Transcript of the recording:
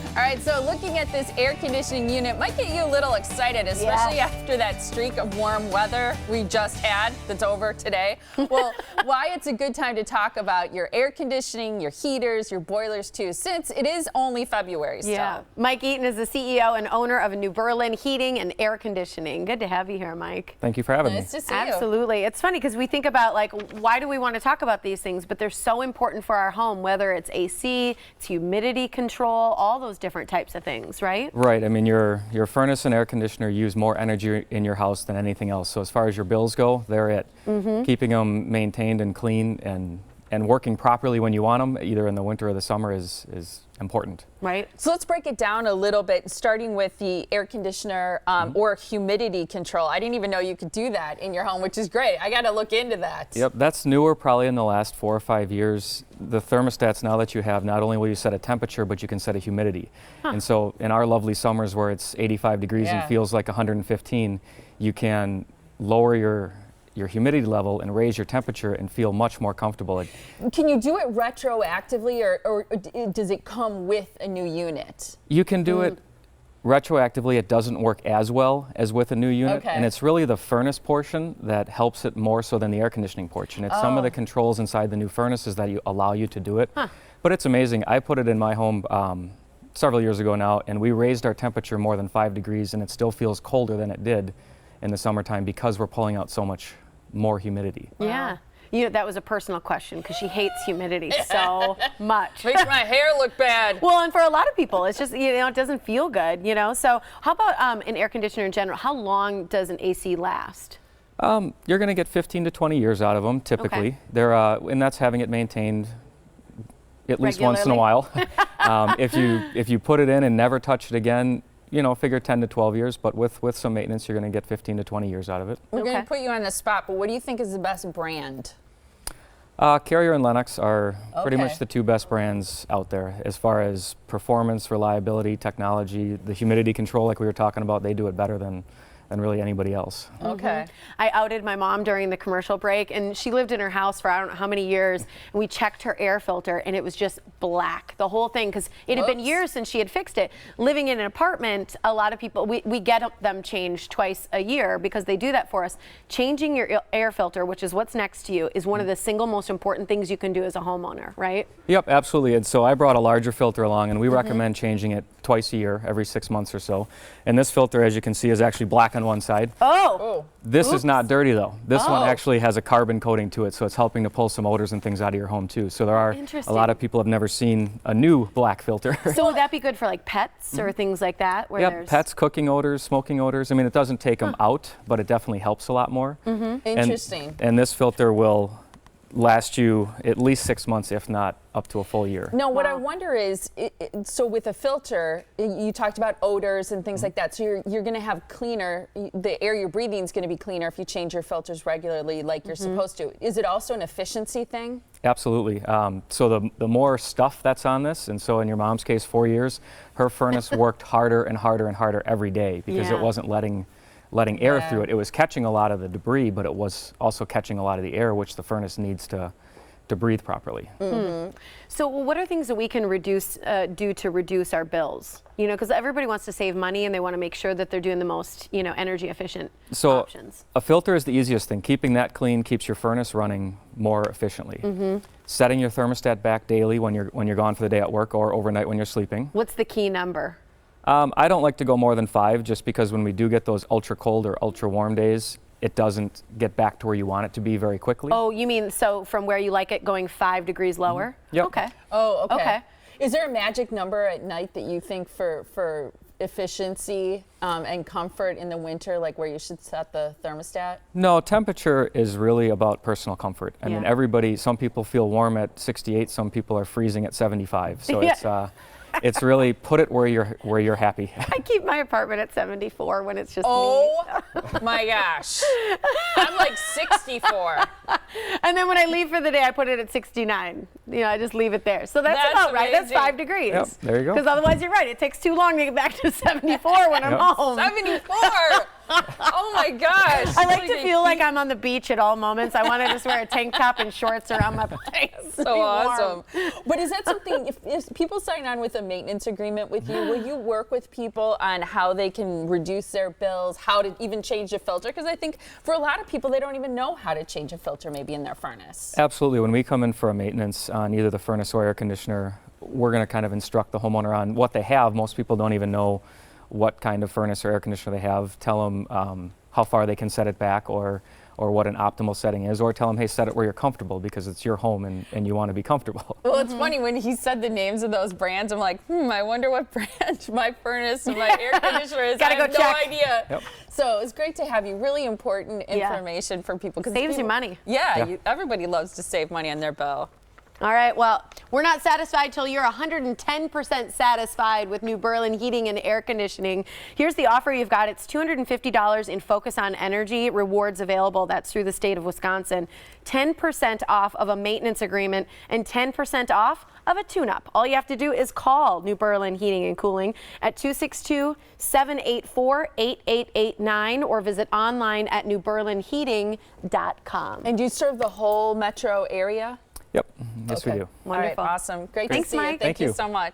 All right, so looking at this air conditioning unit might get you a little excited, especially after that streak of warm weather we just had that's over today. Well, why it's a good time to talk about your air conditioning, your heaters, your boilers too, since it is only February still. Yeah. Mike Eaton is the CEO and owner of New Berlin Heating and Air Conditioning. Good to have you here, Mike. Thank you for having me. Nice to see you. Absolutely. It's funny because we think about, like, why do we want to talk about these things, but they're so important for our home, whether it's AC, it's humidity control, all those different types of things, right? Right. I mean, your furnace and air conditioner use more energy in your house than anything else. So as far as your bills go, they're it. Keeping them maintained and clean and working properly when you want them, either in the winter or the summer, is important. Right. So let's break it down a little bit, starting with the air conditioner or humidity control. I didn't even know you could do that in your home, which is great. I got to look into that. Yep, that's newer probably in the last 4 or 5 years. The thermostats now that you have, not only will you set a temperature, but you can set a humidity. And so in our lovely summers where it's 85 degrees and feels like 115, you can lower your humidity level and raise your temperature and feel much more comfortable. Can you do it retroactively, or does it come with a new unit? You can do it retroactively. It doesn't work as well as with a new unit, and it's really the furnace portion that helps it more so than the air conditioning portion. It's some of the controls inside the new furnaces that allow you to do it. But it's amazing. I put it in my home several years ago now, and we raised our temperature more than 5 degrees, and it still feels colder than it did in the summertime because we're pulling out so much more humidity. Yeah. You know, that was a personal question because she hates humidity so much. Makes my hair look bad. Well, and for a lot of people, it's just, you know, it doesn't feel good, you know. So how about an air conditioner in general? How long does an AC last? You're going to get 15 to 20 years out of them, typically. They're, and that's having it maintained at least once in a while. If you put it in and never touch it again, you know, figure 10 to 12 years, but with some maintenance, you're going to get 15 to 20 years out of it. We're going to put you on the spot, but what do you think is the best brand? Carrier and Lennox are pretty much the two best brands out there as far as performance, reliability, technology, the humidity control, like we were talking about. They do it better than really anybody else. Okay. I outed my mom during the commercial break, and she lived in her house for I don't know how many years, and we checked her air filter, and it was just black, the whole thing, because it had been years since she had fixed it. Living in an apartment, a lot of people, we get them changed twice a year because they do that for us. Changing your air filter, which is what's next to you, is one of the single most important things you can do as a homeowner, right? Yep, absolutely. And so I brought a larger filter along, and we recommend changing it twice a year, every 6 months or so. And this filter, as you can see, is actually black on one side. This is not dirty though. This one actually has a carbon coating to it, so it's helping to pull some odors and things out of your home too. So there are a lot of people have never seen a new black filter. So would that be good for like pets or things like that? Where Pets, cooking odors, smoking odors. I mean, it doesn't take them out, but it definitely helps a lot more. Interesting. And this filter will last you at least 6 months, if not up to a full year. No, what I wonder is, so with a filter, you talked about odors and things like that. So you're going to have cleaner, the air you're breathing is going to be cleaner if you change your filters regularly like you're supposed to. Is it also an efficiency thing? Absolutely. So the more stuff that's on this, and so in your mom's case, 4 years, her furnace worked harder and harder and harder every day because it wasn't letting air through it. It was catching a lot of the debris, but it was also catching a lot of the air, which the furnace needs to breathe properly. So what are things that we can do to reduce our bills? You know, because everybody wants to save money and they want to make sure that they're doing the most, you know, energy efficient options. A filter is the easiest thing. Keeping that clean keeps your furnace running more efficiently. Setting your thermostat back daily when you're gone for the day at work or overnight when you're sleeping. What's the key number? I don't like to go more than 5, just because when we do get those ultra cold or ultra warm days, it doesn't get back to where you want it to be very quickly. Oh, you mean so from where you like it going 5 degrees lower? Yep. Okay. Oh, okay. Is there a magic number at night that you think for efficiency and comfort in the winter, like where you should set the thermostat? No, temperature is really about personal comfort. I mean, some people feel warm at 68, some people are freezing at 75. So it's really put it where you're happy. I keep my apartment at 74 when it's just me. My gosh. I'm like 64. And then when I leave for the day, I put it at 69. You know, I just leave it there. So that's about right. That's 5 degrees. Yep, there you go. Because otherwise, you're right. It takes too long to get back to 74 when I'm home. 74. Oh my gosh. I like to feel like I'm on the beach at all moments. I want to just wear a tank top and shorts around my face. So awesome. But is that something, if people sign on with a maintenance agreement with you, will you work with people on how they can reduce their bills, how to even change a filter? Because I think for a lot of people, they don't even know how to change a filter maybe in their furnace. Absolutely. When we come in for a maintenance on either the furnace or air conditioner, we're going to kind of instruct the homeowner on what they have. Most people don't even know what kind of furnace or air conditioner they have. Tell them how far they can set it back or what an optimal setting is, or tell them, hey, set it where you're comfortable because it's your home and you want to be comfortable. Well, it's funny when he said the names of those brands, I'm like, I wonder what brand my furnace and my air conditioner is. Gotta I go have check. no idea. Yep. So it's great to have you. Really important information for people. Saves you money. Yeah, everybody loves to save money on their bill. All right, well, we're not satisfied till you're 110% satisfied with New Berlin Heating and Air Conditioning. Here's the offer you've got. It's $250 in Focus on Energy rewards available. That's through the state of Wisconsin. 10% off of a maintenance agreement and 10% off of a tune-up. All you have to do is call New Berlin Heating and Cooling at 262-784-8889 or visit online at newberlinheating.com. And do you serve the whole metro area? Yep. Yes, we do. Wonderful. All right, awesome. Great Thanks, to see you. Mike. Thank you you so much.